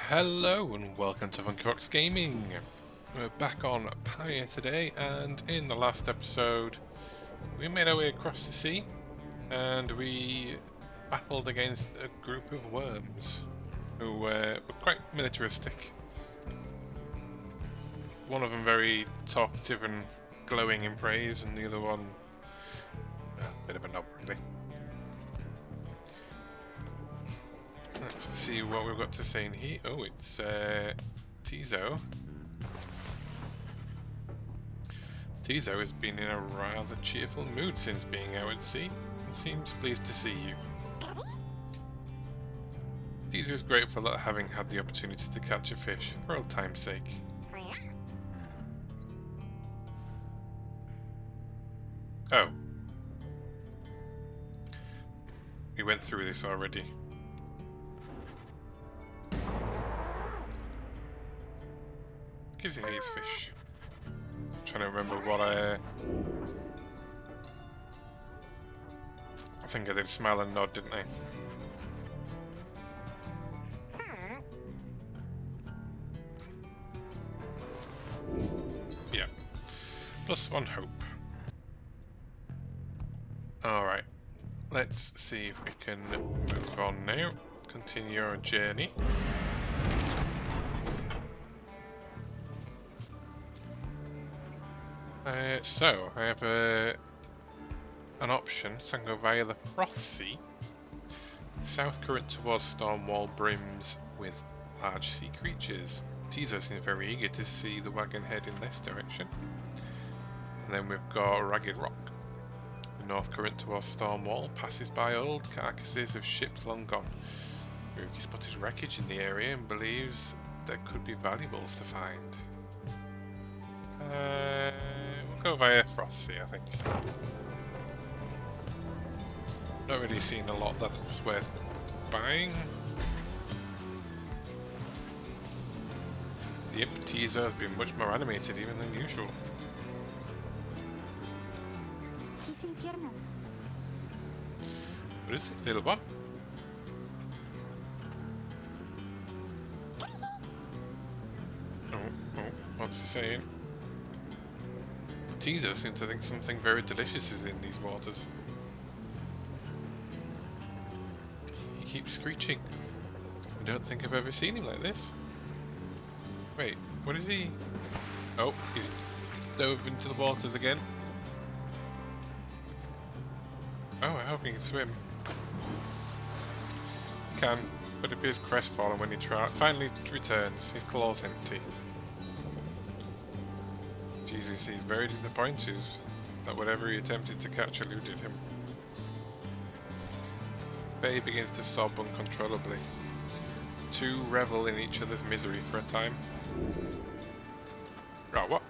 Hello and welcome to Funkybox Gaming. We're back on Pyre today, and in the last episode we made our way across the sea and we battled against a group of worms who were quite militaristic. One of them very talkative and glowing in praise, and the other one a bit of a knob really. Let's see what we've got to say in here. Oh, it's Tizo. Tizo has been in a rather cheerful mood since being out at sea and seems pleased to see you. Tizo is grateful at having had the opportunity to catch a fish for old time's sake. Oh. We went through this already. Because he hates fish. I'm trying to remember what I think I did smile and nod, didn't I? Yeah. +1 hope. Alright. Let's see if we can move on now. Continue our journey. So, I have an option, so I can go via the Froth Sea. South current towards Stormwall brims with large sea creatures. Tizo seems very eager to see the wagon head in this direction. And then we've got Ragged Rock. The north current towards Stormwall passes by old carcasses of ships long gone. Ruki spotted wreckage in the area and believes there could be valuables to find. We'll go via Froth Sea, I think. Not really seen a lot that's worth buying. The Imp teaser has been much more animated even than usual. What is it, little one? Oh, what's he saying? Teaser seems to think something very delicious is in these waters. He keeps screeching. I don't think I've ever seen him like this. Wait, what is he? Oh, he's dove into the waters again. Oh, I hope he can swim. He can, but appears crestfallen when he finally returns. His claw's empty. Jesus, he's very disappointed that whatever he attempted to catch eluded him. Faye begins to sob uncontrollably. Two revel in each other's misery for a time. Oh, what?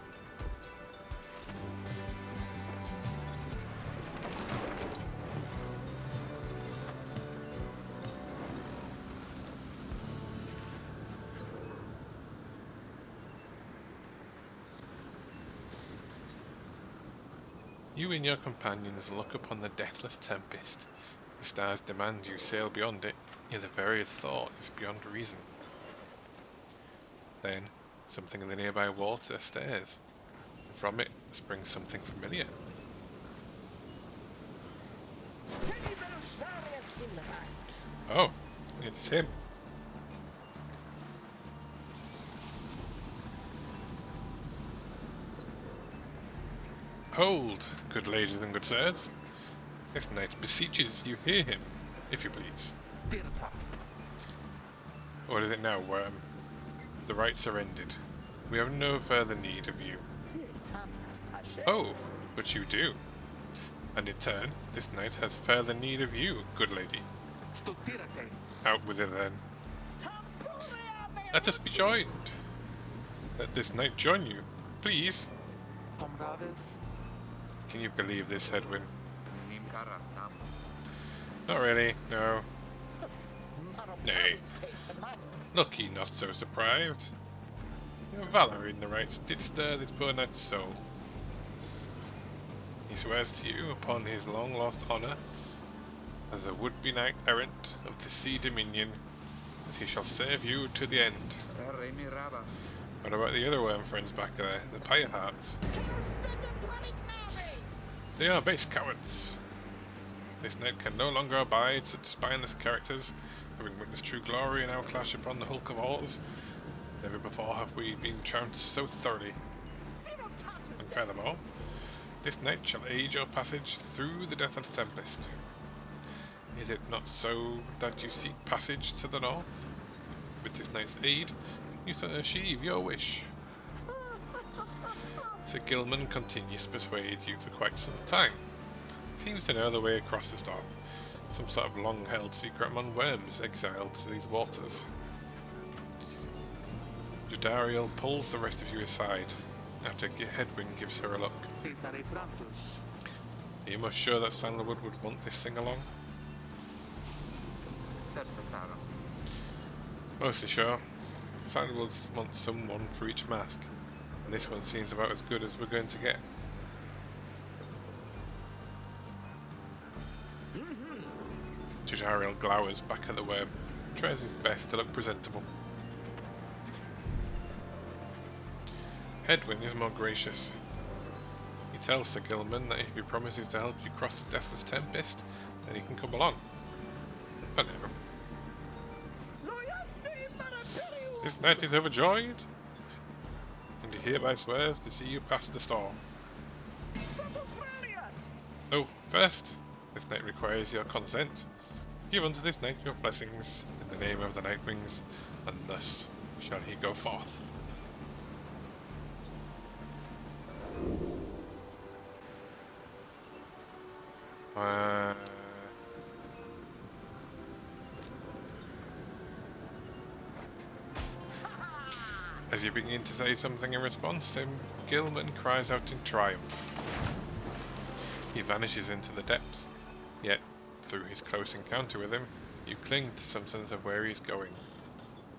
You and your companions look upon the deathless tempest. The stars demand you sail beyond it, yet the very thought is beyond reason. Then, something in the nearby water stares, and from it springs something familiar. Oh, it's him. Hold, good ladies and good sirs. This knight beseeches you hear him, if you please. What is it now, worm? The rites are ended. We have no further need of you. Oh, but you do. And in turn, this knight has further need of you, good lady. Out with it then. Let us be joined. Let this knight join you, please. Can you believe this, Hedwin? Not really, no. Nay. Look ye not so surprised. Your valor in the rites did stir this poor knight's soul. He swears to you upon his long-lost honour as a would-be knight errant of the Sea Dominion He shall serve you to the end. What about the other worm friends back there, the Pyre hearts? They are base cowards. This knight can no longer abide such spineless characters, having witnessed true glory and outclash upon the hulk of ours. Never before have we been trounced so thoroughly. And furthermore, this knight shall aid your passage through the Deathless Tempest. Is it not so that you seek passage to the north? With this knight's aid, you shall achieve your wish. Sir Gilman continues to persuade you for quite some time. Seems to know the way across the storm. Some sort of long-held secret among worms exiled to these waters. Jadariel pulls the rest of you aside, after Hedwyn gives her a look. Are you most sure that Sandalwood would want this thing along? Mostly sure. Sandalwood wants someone for each mask, and this one seems about as good as we're going to get. Jadariel glowers back at the worm, tries his best to look presentable. Hedwyn is more gracious. He tells Sir Gilman that if he promises to help you cross the Deathless Tempest, then he can come along. But never. This knight is overjoyed, and he hereby swears to see you past the storm. Oh, first, this knight requires your consent. Give unto this knight your blessings in the name of the Nightwings, and thus shall he go forth. As you begin to say something in response, Gilman cries out in triumph. He vanishes into the depths, yet, through his close encounter with him, you cling to some sense of where he's going,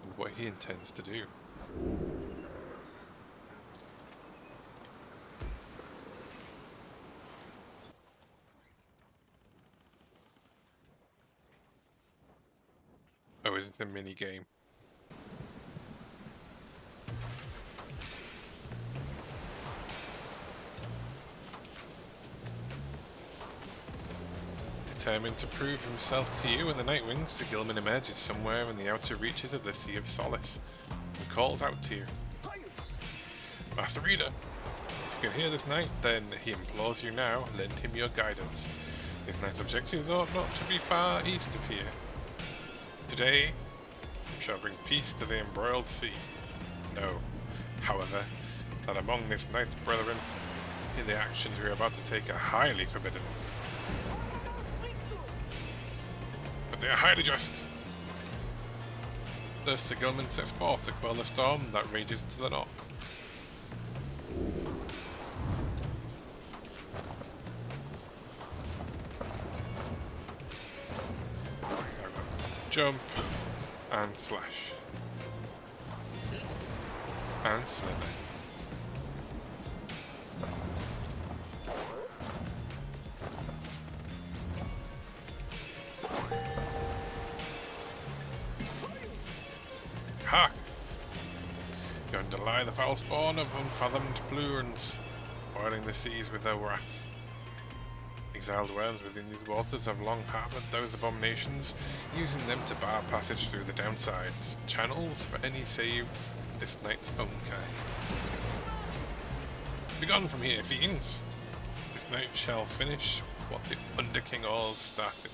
and what he intends to do. Oh, is it a mini-game? Determined to prove himself to you and the Nightwings, Sir Gilman emerges somewhere in the outer reaches of the Sea of Solace and calls out to you. Master Reader, if you can hear this knight, then he implores you now, lend him your guidance. This knight's objectives ought not to be far east of here. Today, you shall bring peace to the embroiled sea. Know, however, that among this knight's brethren, the actions we are about to take are highly forbidden. But they are highly just. Thus Sir Gilman sets forth to quell the storm that rages to the north. Jump and slash and slither. Hark! You underlie the foul spawn of unfathomed plurans, boiling the seas with their wrath. Exiled worms within these waters have long harboured those abominations, using them to bar passage through the downsides, channels for any save this knight's own kind. Begone from here, fiends! This night shall finish what the Underking Oars started.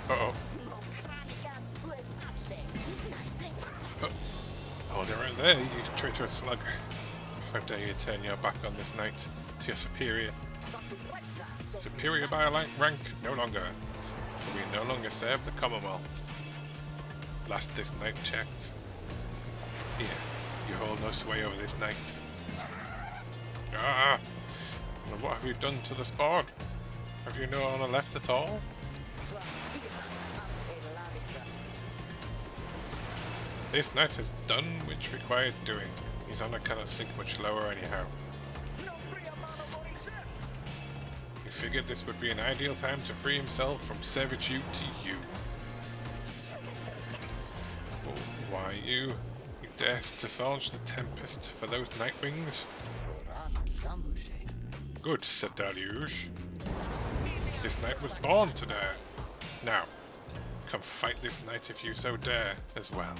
Uh-oh. Hold it right there, you treacherous slug. How dare you turn your back on this knight to your superior? Superior by a rank no longer, for we no longer serve the Commonwealth. Last this knight checked. Here, you hold no sway over this knight. Ah! And what have you done to the spawn? Have you no honor left at all? This knight has done which required doing. His honor cannot sink much lower anyhow. He figured this would be an ideal time to free himself from servitude to you. But why you? You dared to launch the Tempest for those Nightwings? Good, said Deluge. This knight was born to dare. Now, come fight this knight if you so dare as well.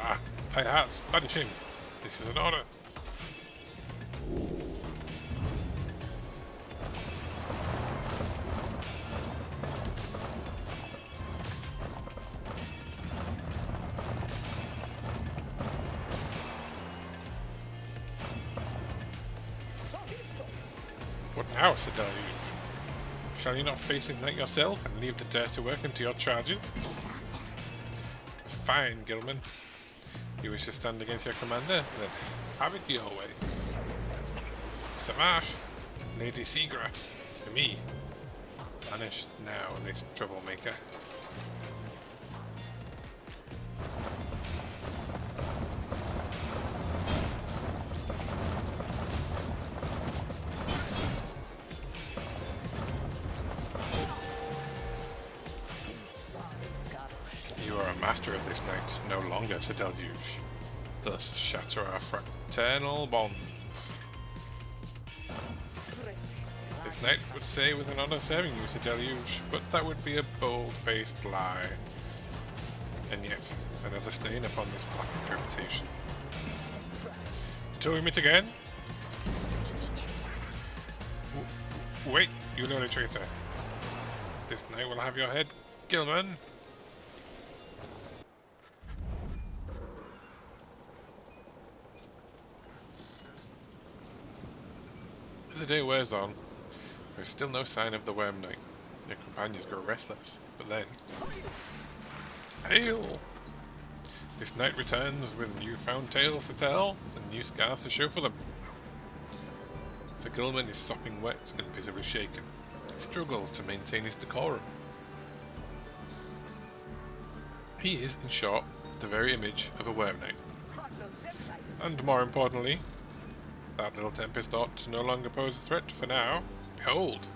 Ah, high hearts, punch him. This is an order. What now, said Deluge? Shall you not face Ignite yourself and leave the dare to work into your charges? Fine, Gilman. You wish to stand against your commander? Then have it your way. Samash, Lady Seagrass, to me. Banish now, this troublemaker. You are a master of this night, no longer, said Deluge. Thus shatter our fraternal bond. This knight would say with an honor serving you, said Deluge, but that would be a bold-faced lie. And yet, another stain upon this black reputation. Till we meet again? Wait, you lowly traitor. This night will have your head, Gilman. As the day wears on, there is still no sign of the Worm Knight. Your companions grow restless, but then... Hail! This knight returns with newfound tales to tell, and new scars to show for them. The Gilman is sopping wet and visibly shaken. He struggles to maintain his decorum. He is, in short, the very image of a Worm Knight. And more importantly, that little Tempest ought to no longer pose a threat for now. Behold!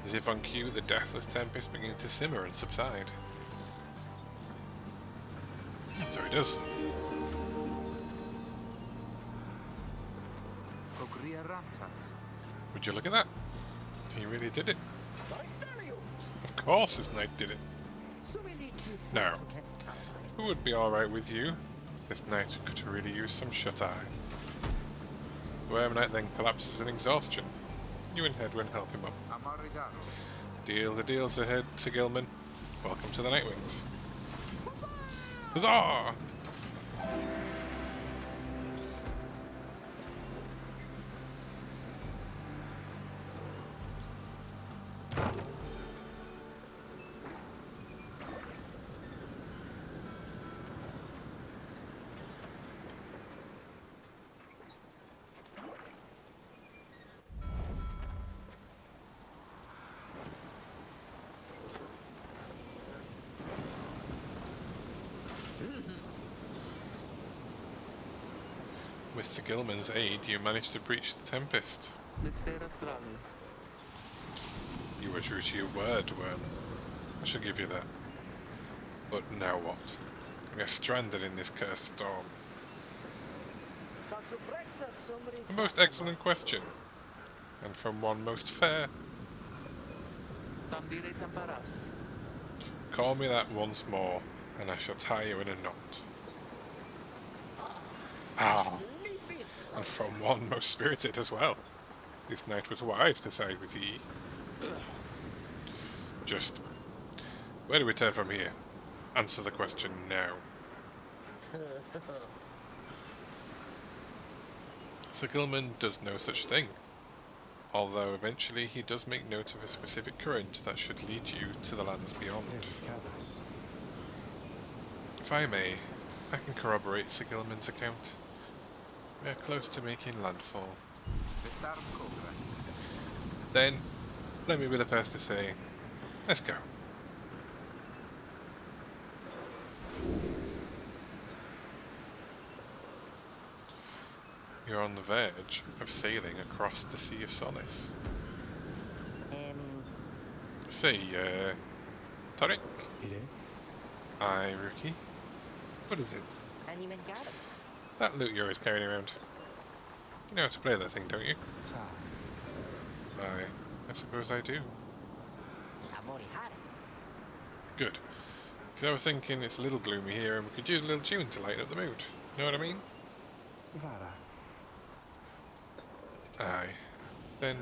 As if on cue, the deathless Tempest begins to simmer and subside. So he does. Would you look at that? He really did it. Of course this knight did it. Now, who would be alright with you? This knight could really use some shut-eye. Worm Knight then collapses in exhaustion. You and Hedwyn help him up. Deal the deal, Sir Gilman. Welcome to the Nightwings. Huzzah! With Sir Gilman's aid, you managed to breach the Tempest. You were true to your word, Worm. I shall give you that. But now what? We are stranded in this cursed storm. A most excellent question, and from one most fair. Call me that once more, and I shall tie you in a knot. Ah, and from one most spirited as well. This knight was wise to side with ye. Just, where do we turn from here? Answer the question now. Sir Gilman does no such thing, although eventually he does make note of a specific current that should lead you to the lands beyond. If I may, I can corroborate Sir Gilman's account. We are close to making landfall. Then, let me be the first to say, let's go. You're on the verge of sailing across the Sea of Solace. Say, Tarek? Aye, Rookie. What is it? That loot you're always carrying around. You know how to play that thing, don't you? Aye, I suppose I do. Good. Because I was thinking it's a little gloomy here and we could use a little tune to lighten up the mood. Know what I mean? Aye. Then,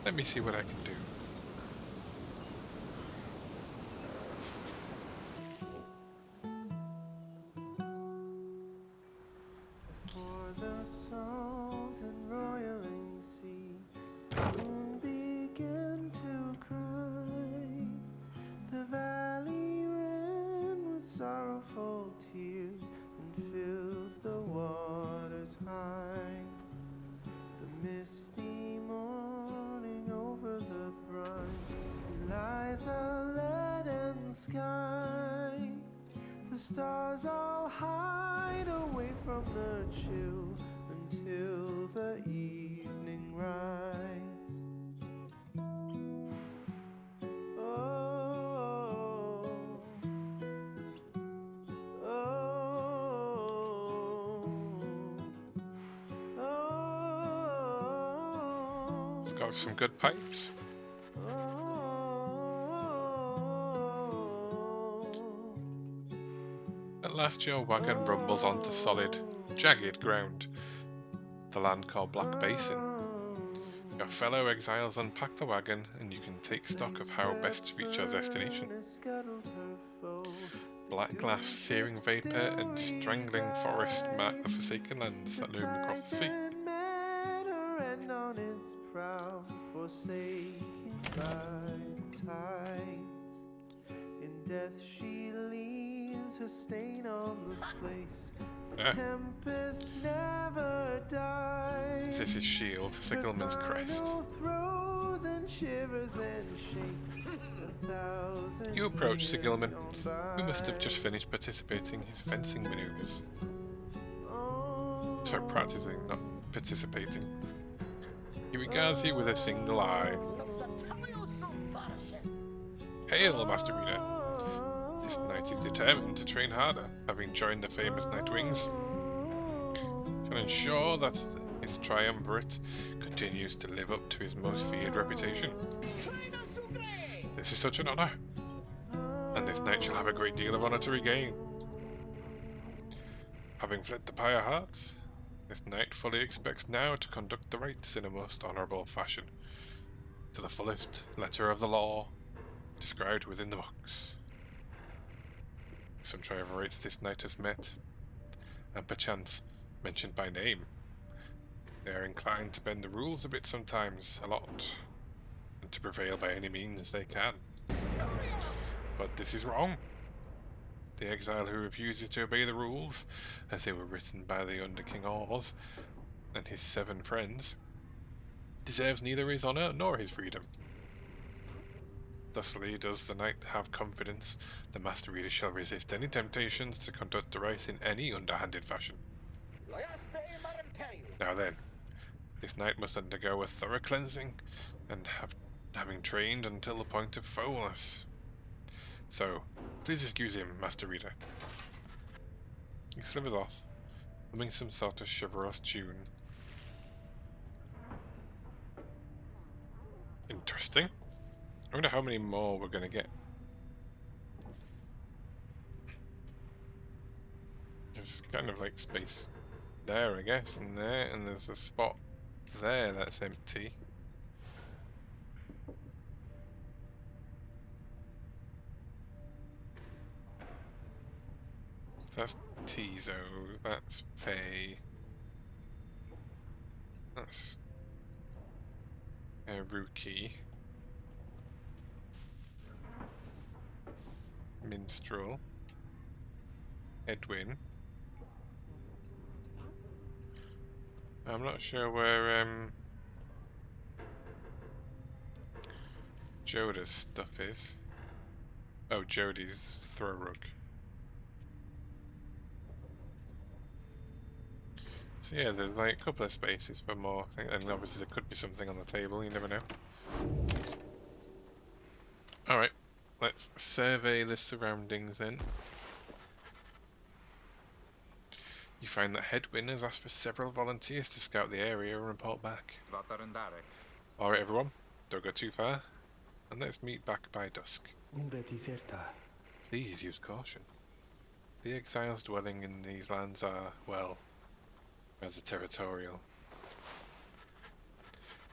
let me see what I can do. The stars all hide away from the chill until the evening rise. Oh, oh, oh. It's got some good pipes. At last your wagon rumbles onto solid, jagged ground, the land called Black Basin. Your fellow exiles unpack the wagon and you can take stock of how best to reach your destination. Black glass, searing vapour and strangling forest mark the forsaken lands that loom across the sea. In death she leaves her stain on the place. The tempest never dies. This is shield, Sir Gilman's crest. And shivers and shakes. You approach Sir Gilman, who must have just finished participating in his fencing manoeuvres. So practicing, not participating. He regards you with a single eye. Hail, Master Reader. This knight is determined to train harder, having joined the famous Nightwings. To ensure that his triumvirate continues to live up to his most feared reputation. This is such an honour, and this knight shall have a great deal of honour to regain. Having fled the Pyre Hearts, this knight fully expects now to conduct the rites in a most honourable fashion, to the fullest letter of the law, described within the books. Some triumvirates this knight has met, and perchance mentioned by name. They are inclined to bend the rules a bit sometimes, a lot, and to prevail by any means they can. But this is wrong. The exile who refuses to obey the rules, as they were written by the Under King Ors and his 7 friends, deserves neither his honour nor his freedom. Thusly does the knight have confidence the Master Reader shall resist any temptations to conduct the rites in any underhanded fashion. Now then, this knight must undergo a thorough cleansing, and having trained until the point of foulness. So, please excuse him, Master Reader. He slithers off, humming some sort of chivalrous tune. Interesting. I wonder how many more we're going to get. There's kind of like space there, I guess, and there, and there's a spot there that's empty. That's Tizo, that's Pay. That's a rookie. Minstrel. Edwin. I'm not sure where Joda's stuff is. Oh, Jodie's throw rug. So yeah, there's like a couple of spaces for more. I think, and obviously there could be something on the table. You never know. All right, let's survey the surroundings then. You find that Hedwyn has asked for several volunteers to scout the area and report back. Alright everyone, don't go too far, and let's meet back by dusk. Please use caution. The exiles dwelling in these lands are, well, rather territorial.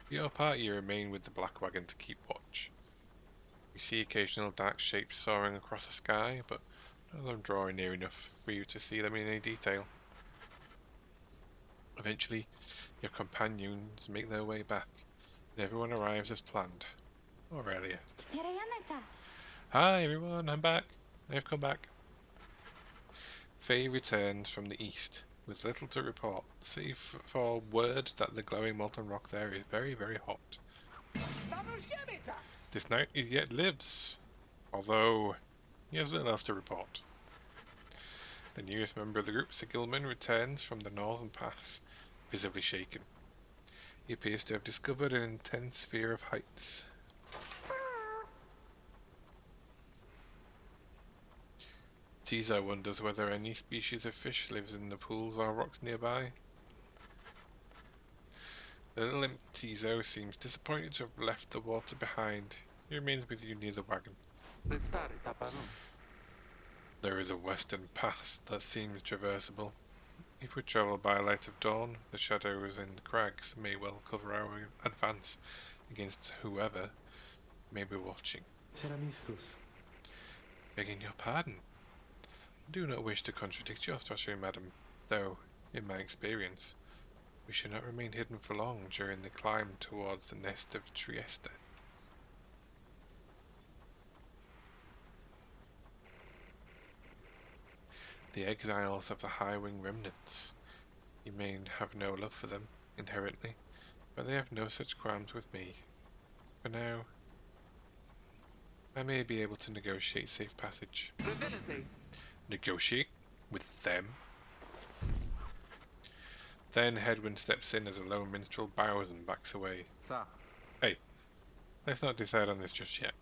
For your part, you remain with the Black Wagon to keep watch. You see occasional dark shapes soaring across the sky, but none of them drawing near enough for you to see them in any detail. Eventually, your companions make their way back, and everyone arrives as planned, or earlier. Hi everyone, I'm back. I've come back. Faye returns from the east with little to report, save for word that the glowing molten rock there is very, very hot. This knight yet lives, although he has little else to report. The newest member of the group, Sigilman, returns from the northern pass, visibly shaken. He appears to have discovered an intense fear of heights. Tizo wonders whether any species of fish lives in the pools or rocks nearby. The little imp Tizo seems disappointed to have left the water behind. He remains with you near the wagon. There is a western pass that seems traversable. If we travel by light of dawn, the shadows in the crags may well cover our advance against whoever may be watching. Begging your pardon. I do not wish to contradict your strategy, madam, though, in my experience, we should not remain hidden for long during the climb towards the nest of Trieste. The exiles of the High-Wing remnants. You may have no love for them, inherently, but they have no such qualms with me. For now, I may be able to negotiate safe passage. Negotiate? With them? Then Hedwyn steps in as a lone minstrel bows and backs away. Hey, let's not decide on this just yet.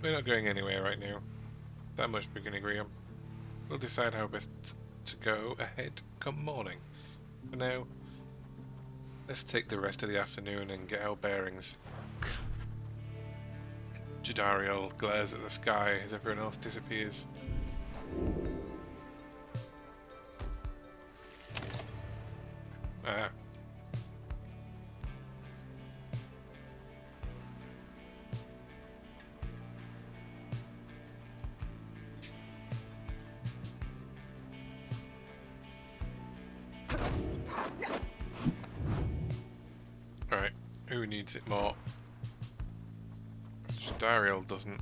We're not going anywhere right now. That much we can agree on. We'll decide how best to go ahead come morning. For now, let's take the rest of the afternoon and get our bearings. Jadariel glares at the sky as everyone else disappears. Alright, who needs it more? Jadariel doesn't.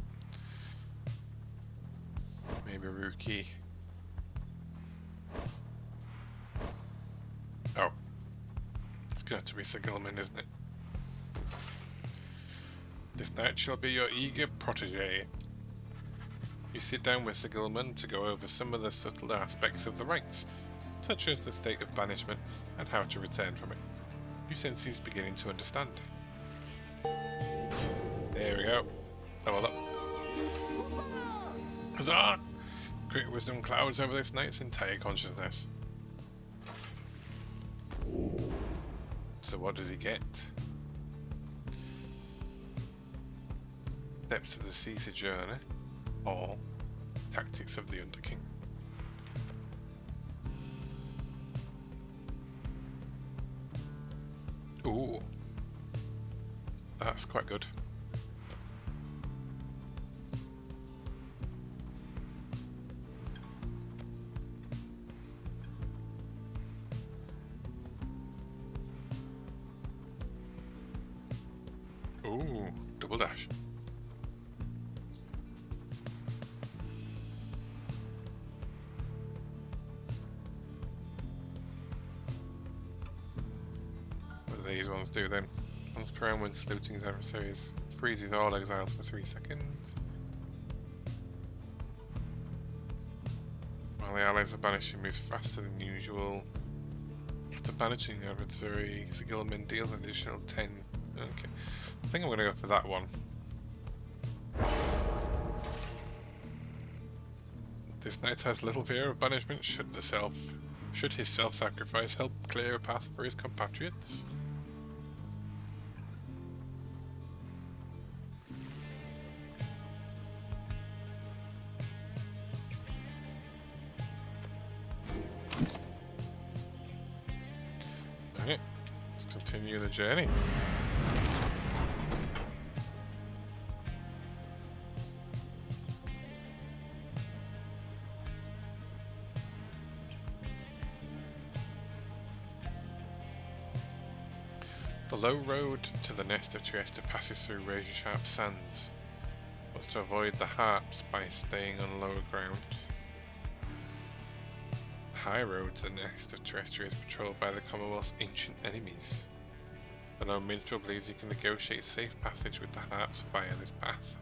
Maybe Rookie. Oh. It's going to be Sigilman, isn't it? This knight shall be your eager protege. You sit down with Sigilman to go over some of the subtler aspects of the rites, such as the state of banishment and how to return from it. You sense he's beginning to understand. There we go. Level up. Huzzah! Great wisdom clouds over this knight's entire consciousness. So what does he get? Depths of the Sea Sojourner, or Tactics of the Underking. Ooh, that's quite good. Ooh, double dash. What do these ones do then? Once per round when saluting his adversaries, freezes all exiles for 3 seconds. While the allies are banishing, moves faster than usual. After banishing the adversary, Sigilman deals an additional 10. Okay. I think I'm going to go for that one. This knight has little fear of banishment should his self-sacrifice help clear a path for his compatriots. Alright, let's continue the journey. The low road to the nest of Trieste passes through razor-sharp sands. Was to avoid the harps by staying on lower ground. The high road to the nest of Trieste is patrolled by the Commonwealth's ancient enemies. The lone minstrel believes he can negotiate safe passage with the harps via this path.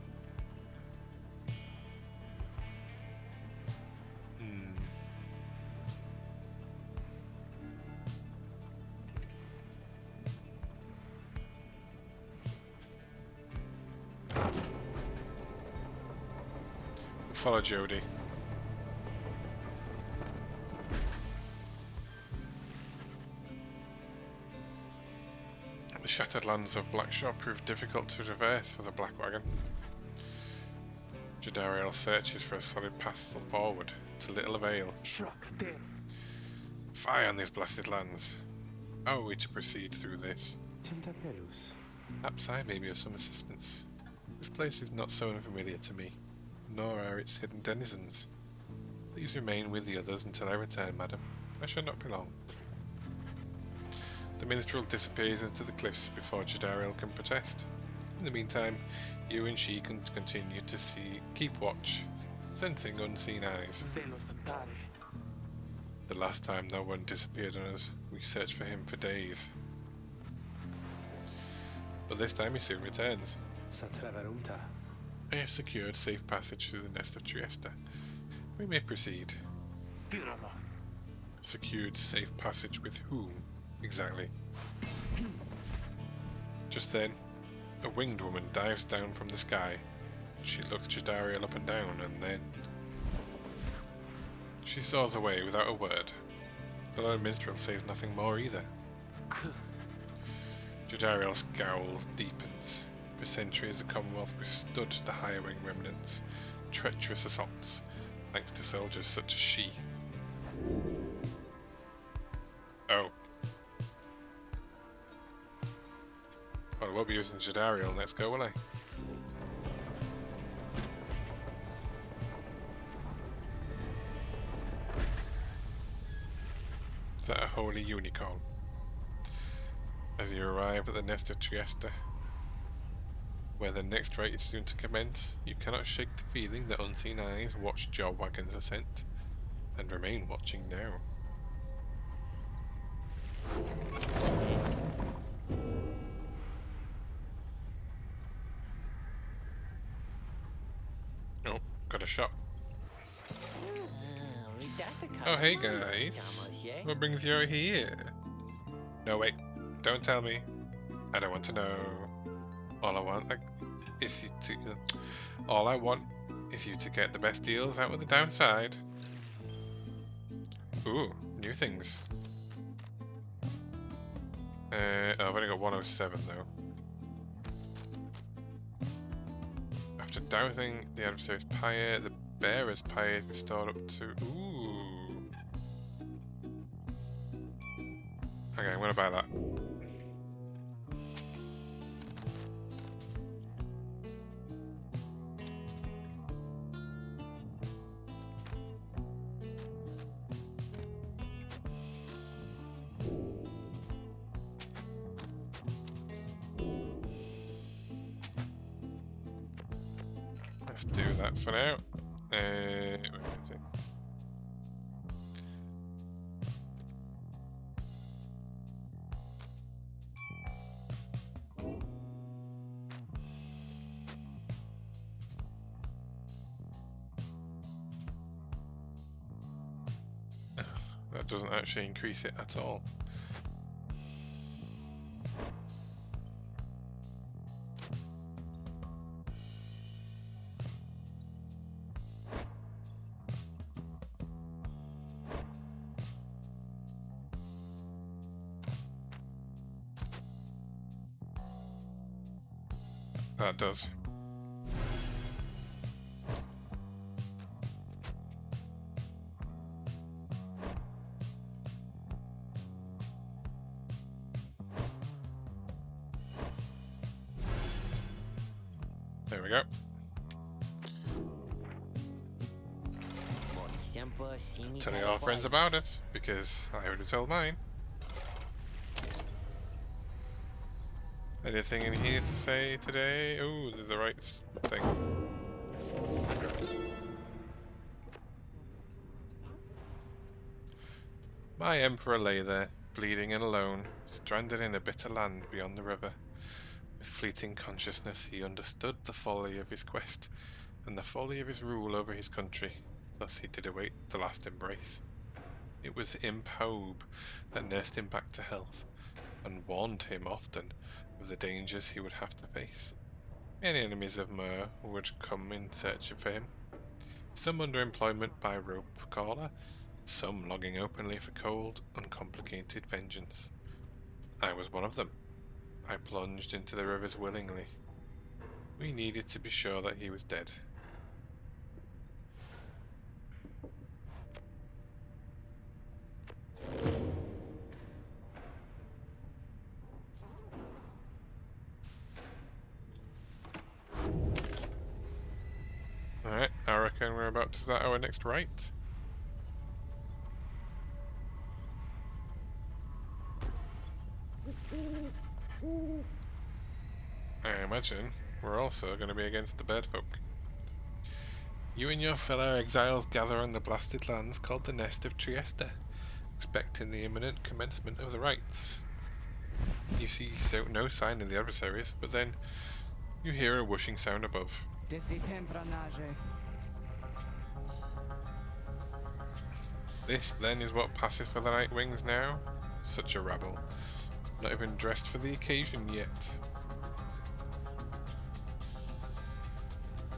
Follow Jody. The shattered lands of Blackshot proved difficult to traverse for the Black Wagon. Jadariel searches for a solid path forward, to little avail. Fire on these blasted lands. How are we to proceed through this? Perhaps I may be of some assistance. This place is not so unfamiliar to me, nor are its hidden denizens. Please remain with the others until I return, madam. I shall not be long. The minstrel disappears into the cliffs before Jadariel can protest. In the meantime, you and she can continue to keep watch, sensing unseen eyes. The last time no one disappeared on us, we searched for him for days. But this time he soon returns. I have secured safe passage through the nest of Trieste. We may proceed. Secured safe passage with whom, exactly? Just then, a winged woman dives down from the sky. She looks Jadariel up and down, and then she soars away without a word. The lone minstrel says nothing more either. Jadariel's scowl deepens. For centuries, the Commonwealth withstood the higher wing remnants' treacherous assaults, thanks to soldiers such as she. Oh. Well, I won't be using Jadariel next go, will I? Is that a holy unicorn? As you arrive at the nest of Trieste, where the next raid is soon to commence, you cannot shake the feeling that unseen eyes watched your wagon's ascent, and remain watching now. Oh, got a shop. Oh, hey guys. What brings you out here? No, wait. Don't tell me. I don't want to know. All I want is you to get the best deals out with the downside. Ooh, new things. I've only got 107 though. After dousing the adversary's pyre, the bearer's pyre is restored up to... Ooh. Okay, I'm gonna buy that. let's do that for now. Where is it? That doesn't actually increase it at all. That does. There we go. Tell your friends about it, because I already told mine. Anything in here to say today? Ooh, the right thing. My emperor lay there, bleeding and alone, stranded in a bitter land beyond the river. With fleeting consciousness, he understood the folly of his quest, and the folly of his rule over his country. Thus he did await the last embrace. It was Ep6 that nursed him back to health, and warned him often of the dangers he would have to face. Many enemies of Myr would come in search of him, some under employment by rope caller, some longing openly for cold, uncomplicated vengeance. I was one of them. I plunged into the rivers willingly. We needed to be sure that he was dead. Alright, I reckon we're about to start our next rite. I imagine we're also going to be against the bird folk. You and your fellow exiles gather on the blasted lands called the Nest of Trieste, expecting the imminent commencement of the rites. You see no sign of the adversaries, but then you hear a whooshing sound above. This then is what passes for the Night Wings now? Such a rabble. Not even dressed for the occasion yet.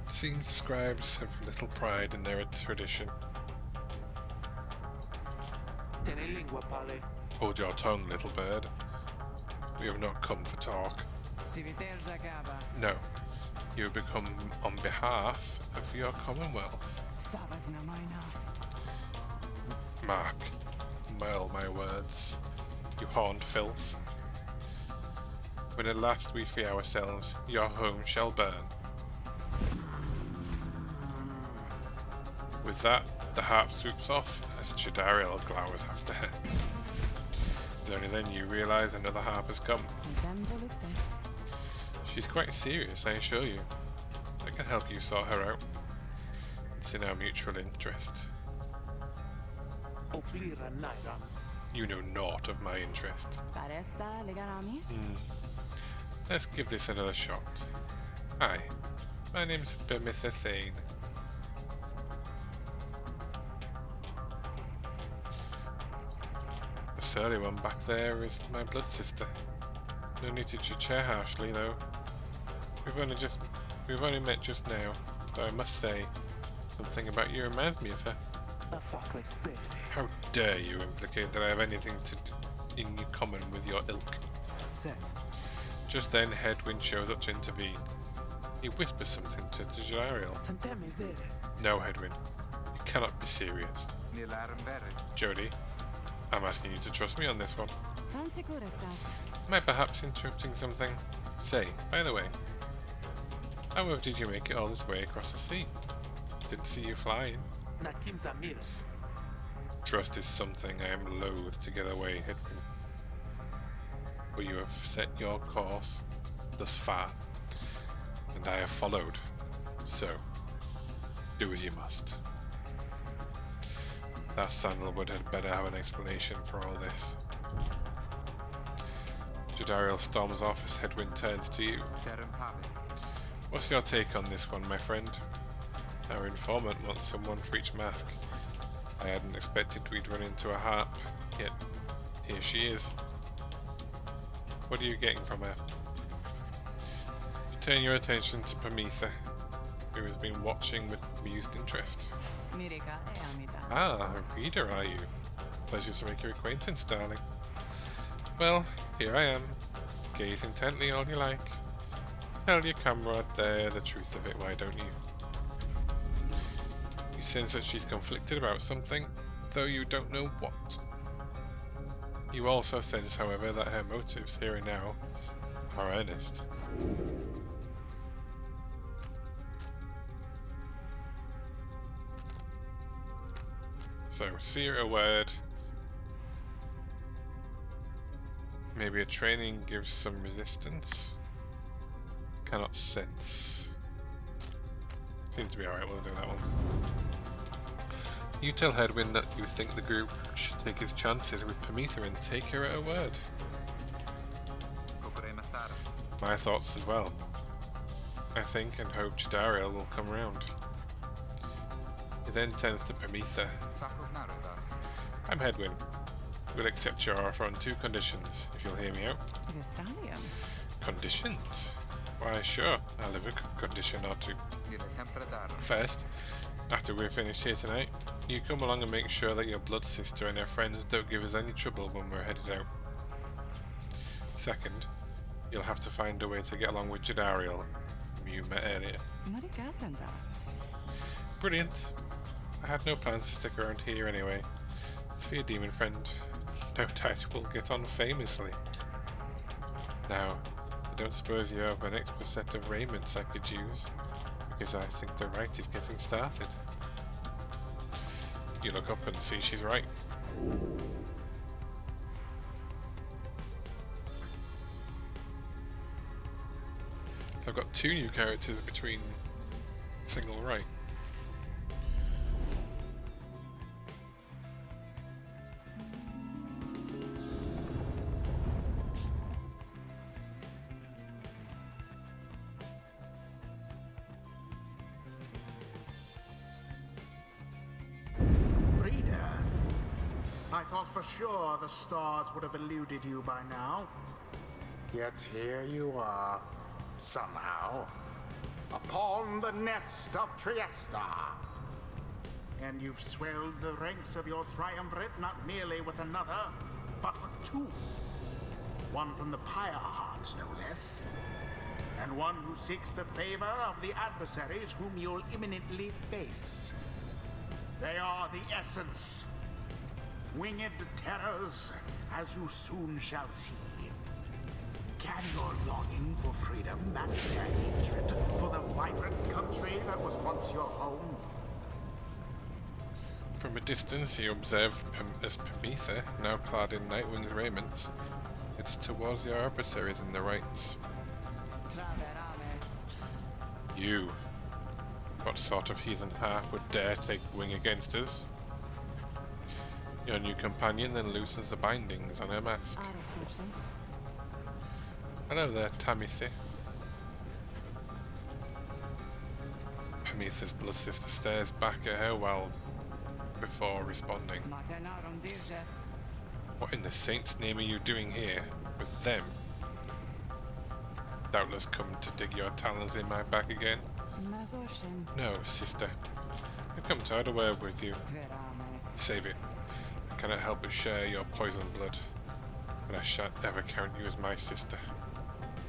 Seems scribes have little pride in their tradition. Hold your tongue, little bird. We have not come for talk. No, you have become on behalf of your commonwealth. Mark, mull my words, you horned filth. When at last we free ourselves, your home shall burn. With that, the harp swoops off as Chidariel glowers after her. And only then you realise another harp has come. She's quite serious, I assure you. I can help you sort her out. It's in our mutual interest. You know naught of my interest. Let's give this another shot. Hi, my name's Bemitha Thane. The surly one back there is my blood sister. No need to judge her harshly, though. We've only met just now, though I must say, something about you reminds me of her. How dare you implicate that I have anything in common with your ilk? Just then, Headwind shows up to intervene. He whispers something to Jariel. No, Headwind, you cannot be serious. Jody, I'm asking you to trust me on this one. Am I perhaps interrupting something? Say, by the way, how did you make it all this way across the sea? Didn't see you flying. Trust is something I am loath to get away, Headwind. But you have set your course thus far, and I have followed. So, Do as you must. That sandalwood had better have an explanation for all this. Jadariel storms off as Hedwyn turns to you. What's your take on this one, my friend? Our informant wants someone for each mask. I hadn't expected we'd run into a harp, yet here she is. What are you getting from her? Turn your attention to Pamitha, who has been watching with amused interest. Ah, a reader, are you? Pleasure to make your acquaintance, darling. Well, here I am. Gaze intently all you like. Tell your comrade there the truth of it, why don't you? You sense that she's conflicted about something, though you don't know what. You also sense, however, that her motives here and now are earnest. So, seer a word. Maybe a training gives some resistance. Cannot sense. Seems to be alright, we'll do that one. You tell Hedwyn that you think the group should take its chances with Pamitha and take her at her word. My thoughts as well. I think and hope Jadariel will come round. He then turns to Pamitha. I'm Hedwyn. We'll accept your offer on 2 conditions, if you'll hear me out. Conditions? Why, sure, I'll have a condition or 2. First, after we're finished here tonight, you come along and make sure that your blood sister and her friends don't give us any trouble when we're headed out. Second, you'll have to find a way to get along with Jadariel, whom you met earlier. Brilliant. I had no plans to stick around here anyway. As for your demon friend, no doubt we'll get on famously. Now, I don't suppose you have an extra set of raiments I could use, because I think the rite is getting started. You look up and see she's right. So I've got 2 new characters between single right. I thought for sure the stars would have eluded you by now. Yet here you are, somehow, upon the nest of Triesta. And you've swelled the ranks of your triumvirate not merely with another, but with 2. One from the Pyre hearts, no less. And one who seeks the favor of the adversaries whom you'll imminently face. They are the essence. Winged terrors, as you soon shall see. Can your longing for freedom match their hatred for the vibrant country that was once your home? From a distance, you observe as Pamitha, now clad in Nightwing's raiments, heads towards your adversaries in the rites. You. What sort of heathen half would dare take wing against us? Your new companion then loosens the bindings on her mask. Hello there, Tamitha. Pamitha's blood sister stares back at her before responding. What in the saint's name are you doing here, with them? Doubtless come to dig your talons in my back again? No, sister. I've come to have a word with you. Save it. I cannot help but share your poisoned blood, and I shan't ever count you as my sister.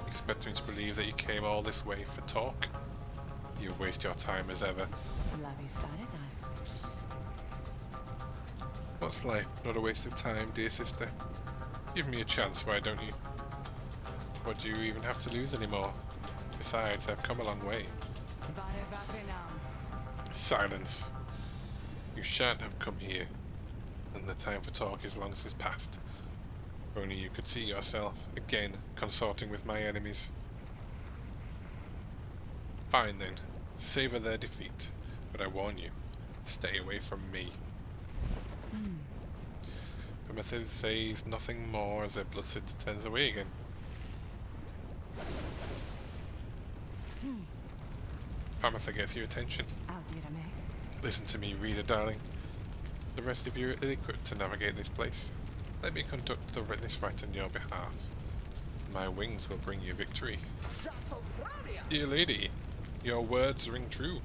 Expect me to believe that you came all this way for talk? You waste your time as ever. What's life? Not a waste of time, dear sister. Give me a chance, why don't you? What do you even have to lose anymore? Besides, I've come a long way. Silence. You shan't have come here, and the time for talk is long since past. If only you could see yourself, again, consorting with my enemies. Fine then, savour their defeat, but but I warn you, stay away from me. Pyre says nothing more as their bloodsucker turns away again. Pyre gets your attention. Listen to me, reader darling. The rest of you are ill-equipped to navigate this place. Let me conduct this right on your behalf. My wings will bring you victory. Dear lady, your words ring true.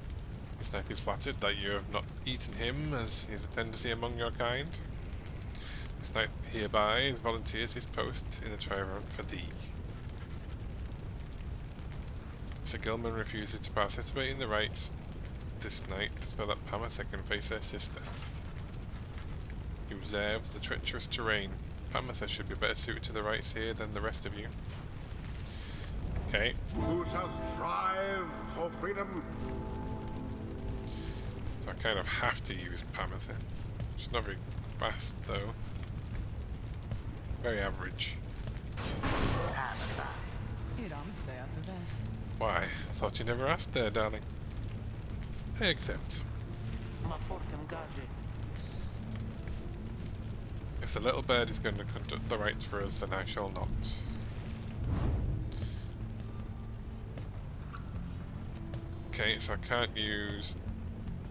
This knight is flattered that you have not eaten him, as is a tendency among your kind. This knight hereby volunteers his post in the triumvirate for thee. Sir Gilman refuses to participate in the rites this night so that Pyre can face her sister. He observes the treacherous terrain. Pyre should be better suited to the rites here than the rest of you. Okay. Who shall strive for freedom? So I kind of have to use Pyre. She's not very fast though. Very average. Why? I thought you never asked there, darling. I accept. If the little bird is going to conduct the rites for us, then I shall not. Okay, so I can't use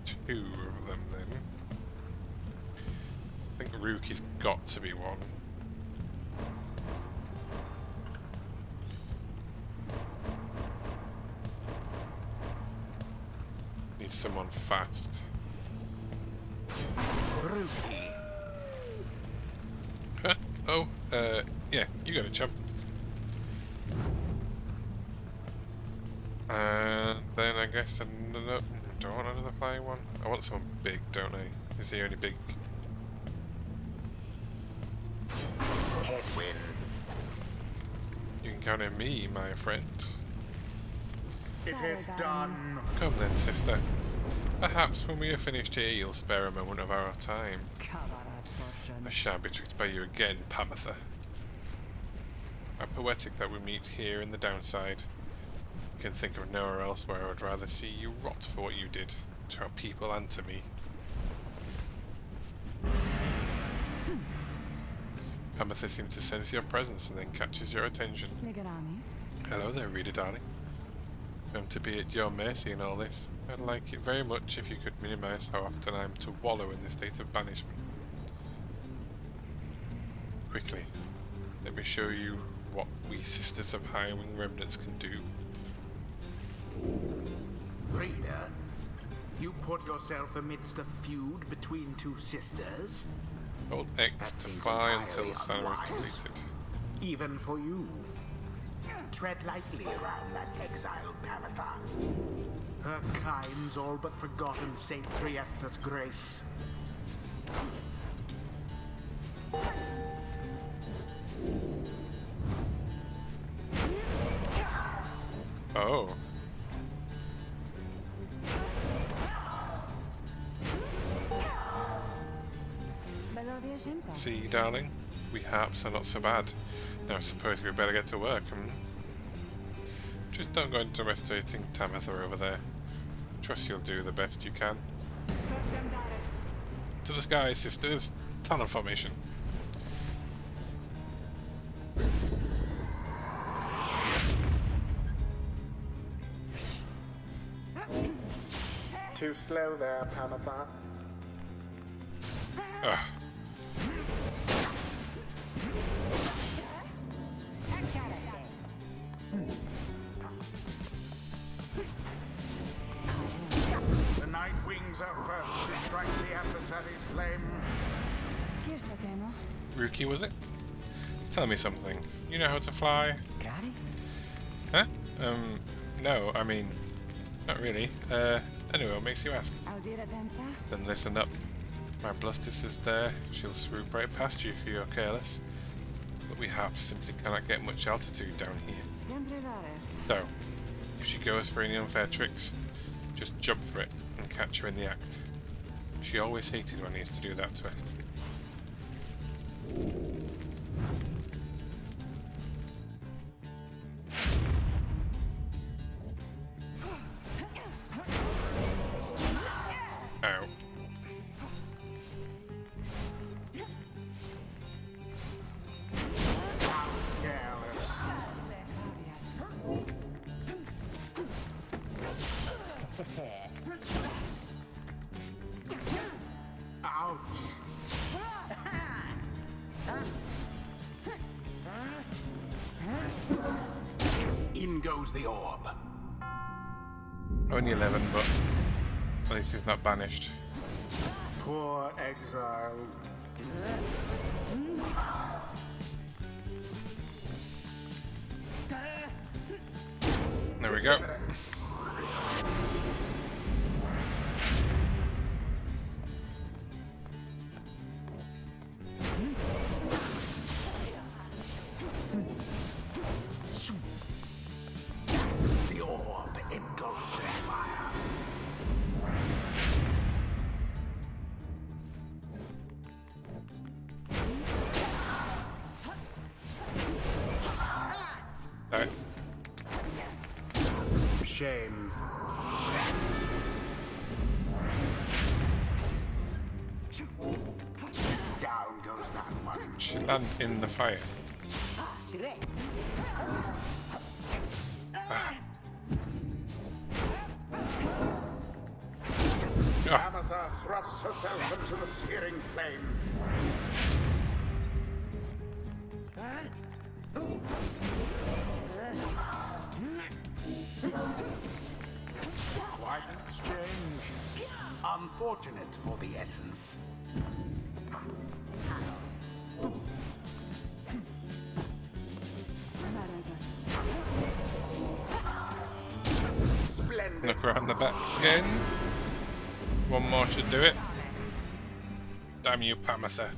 two of them then. I think Ruki's got to be one. Need someone fast. Ruki. Huh? Oh, yeah, you got a chump. And then I guess another... Do I want another flying one? I want someone big, don't I? Is he only big? Headwind. You can count on me, my friend. It is done. Come then, sister. Perhaps when we are finished here, you'll spare a moment of our time. I shan't be tricked by you again, Pyre. How poetic that we meet here in the downside. I can think of nowhere else where I would rather see you rot for what you did to our people and to me. Pyre seems to sense your presence and then catches your attention. Hello there, reader darling. I'm to be at your mercy in all this. I'd like it very much if you could minimize how often I'm to wallow in this state of banishment. Quickly, let me show you what we Sisters of Highwing Remnants can do. Reader, you put yourself amidst a feud between two sisters? Hold X That to seems fly until the entirely star is unwise. deleted. Even for you. Tread lightly around that exiled Pyre. Her kind's all but forgotten Saint Triesta's grace. Oh. See, darling, we harps are not so bad. Now I suppose we better get to work, Just don't go into investigating Tamatha over there. Trust you'll do the best you can. To the sky, sisters! Tunnel formation. Too slow there, Pyre. Ugh. The Night Wings are first to strike the adversary's flame. Ruki, was it? Tell me something. You know how to fly? Huh? No, I mean, not really. Anyway, what makes you ask? Then listen up. My Blustis is there. She'll swoop right past you if you're careless. But we harps simply cannot get much altitude down here. So, if she goes for any unfair tricks, just jump for it and catch her in the act. She always hated when I used to do that to her. goes the orb. Only 11, but at least he's not banished. Poor exile. There we go. The orb engulfed in fire. Right. Shame. Down goes that one. She landed in the fire. Ah. Ah. Amatha thrusts herself into the searing flame. Quite an exchange. Unfortunate for the essence. Splendid. Look around the back again. One more should do it. Damn you, Pamatha.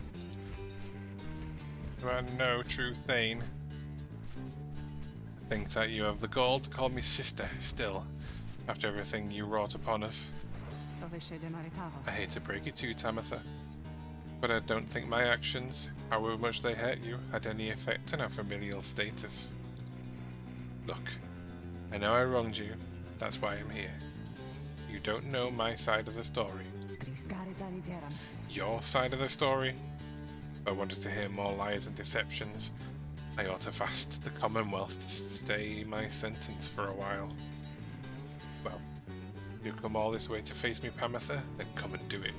You are no true Thane. I think that you have the gall to call me sister still, after everything you wrought upon us. I hate to break it to you, Tamatha, but I don't think my actions, however much they hurt you, had any effect on our familial status. Look, I know I wronged you, that's why I'm here. You don't know my side of the story. Your side of the story? If I wanted to hear more lies and deceptions, I ought to fast the Commonwealth to stay my sentence for a while. Well, you come all this way to face me, Pamatha, then come and do it.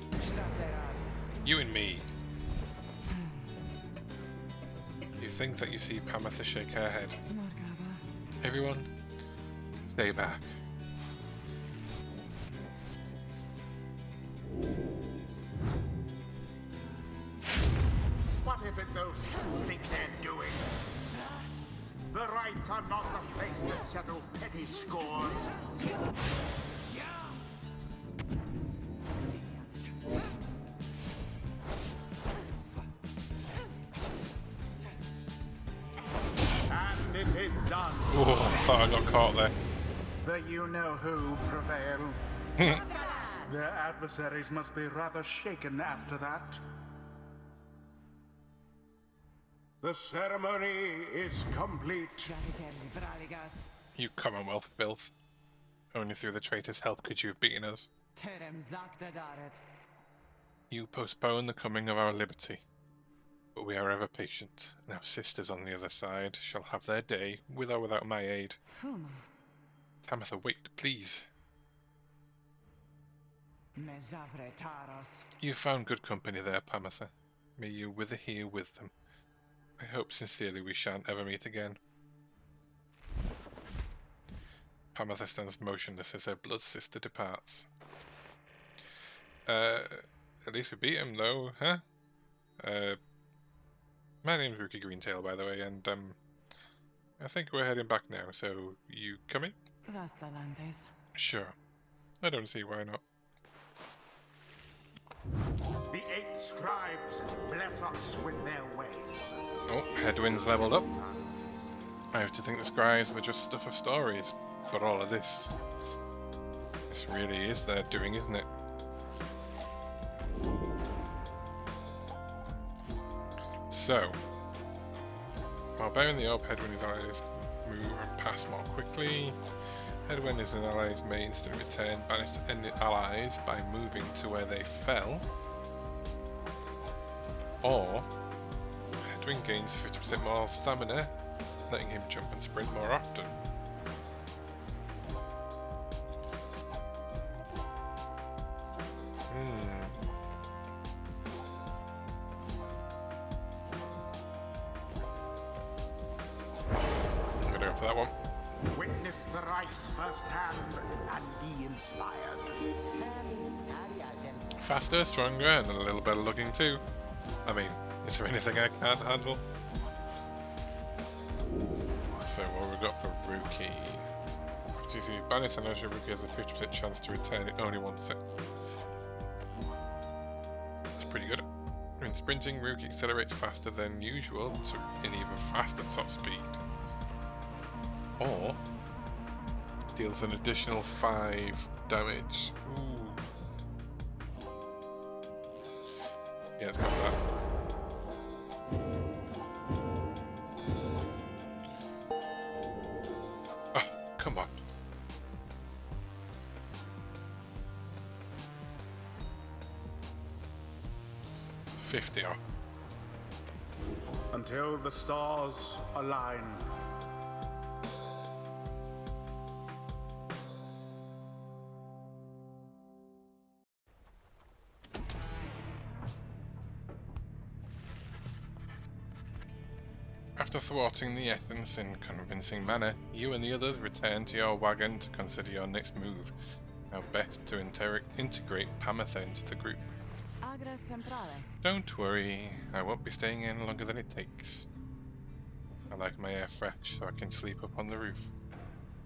You and me. You think that you see Pamatha shake her head. Everyone, stay back. What is it those two think they're doing? The rights are not the place to settle petty scores. And it is done. Oh, I thought I got caught there. The you-know-who prevail. Their adversaries must be rather shaken after that. The ceremony is complete. You Commonwealth filth. Only through the traitor's help could you have beaten us. You postpone the coming of our liberty. But we are ever patient, and our sisters on the other side shall have their day, with or without my aid. Tamatha, wait, please. You found good company there, Pamatha. May you wither here with them. I hope sincerely we shan't ever meet again. Pamatha stands motionless as her blood sister departs. At least we beat him though, huh? My name's Rookie Greentail, by the way, and I think we're heading back now, so you coming? Sure. I don't see why not. The 8 scribes bless us with their ways. Oh, Headwind's leveled up. I have to think the scribes were just stuff of stories, but all of this really is their doing, isn't it? So, while bearing the orb, Headwind is allies move and pass more quickly. Headwind is an allies may instantly return banished enemy allies by moving to where they fell. Or, Headwind gains 50% more stamina, letting him jump and sprint more often. I'm gonna go for that one. Witness the rites firsthand and be inspired. Faster, stronger, and a little better looking too. I mean, is there anything I can't handle? So what have we got for Rookie? FTC Bannis and your Rookie has a 50% chance to return it only one set. That's pretty good. When sprinting, Rookie accelerates faster than usual to an even faster top speed. Or deals an additional 5 damage. Ooh. Yeah, let's go for that. Oh, come on. $50 off. Until the stars align. After thwarting the Ethans in convincing manner, you and the others return to your wagon to consider your next move. How best to integrate Pamatha into the group. Don't worry, I won't be staying in longer than it takes. I like my air fresh, so I can sleep up on the roof.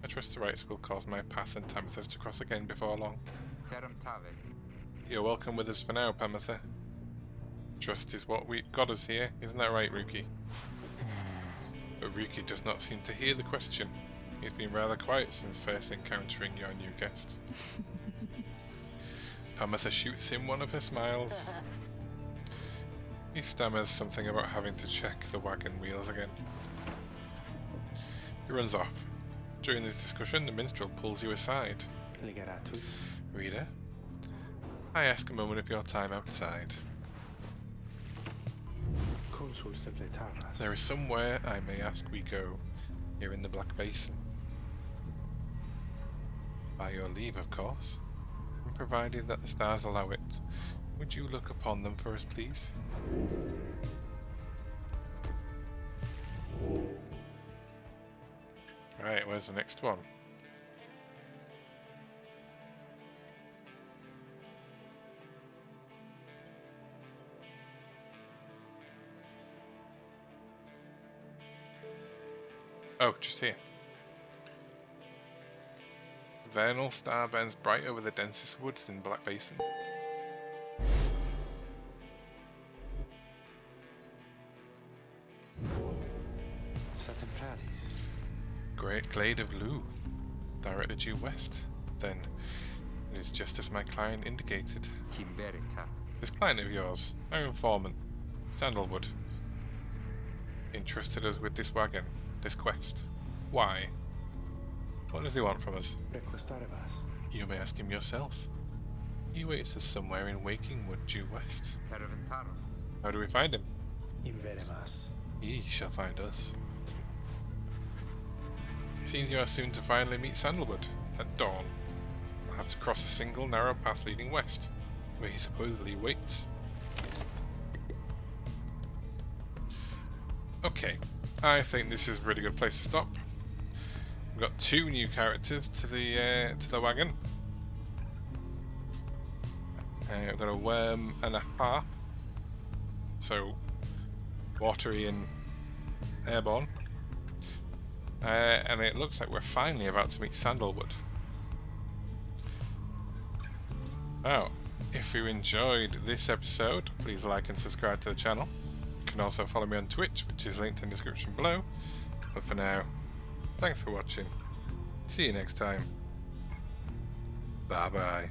I trust the rites will cause my path and Tamatha's to cross again before long. You're welcome with us for now, Pamatha. Trust is what we got us here, isn't that right, Rookie? But Rookie does not seem to hear the question. He's been rather quiet since first encountering your new guest. Pamatha shoots him one of her smiles. He stammers something about having to check the wagon wheels again. He runs off. During this discussion, the minstrel pulls you aside. Reader, I ask a moment of your time outside. There is somewhere I may ask we go, here in the Black Basin. By your leave, of course, and provided that the stars allow it. Would you look upon them for us, please? Right, where's the next one? Oh, just here. Vernal star burns bright over the densest woods in Black Basin. Great glade of Lou, directed due west. Then, it is just as my client indicated. This client of yours, our informant, Sandalwood, entrusted us with this wagon, this quest. Why? What does he want from us? You may ask him yourself. He waits us somewhere in Wakingwood due west. How do we find him? He shall find us. It seems you are soon to finally meet Sandalwood. At dawn, I'll have to cross a single narrow path leading west, where he supposedly waits. Okay, I think this is a really good place to stop. We've got 2 new characters to the wagon. We've got a worm and a harp, so watery and airborne. And it looks like we're finally about to meet Sandalwood. Now, if you enjoyed this episode, please like and subscribe to the channel. You can also follow me on Twitch, which is linked in the description below. But for now, thanks for watching. See you next time. Bye bye.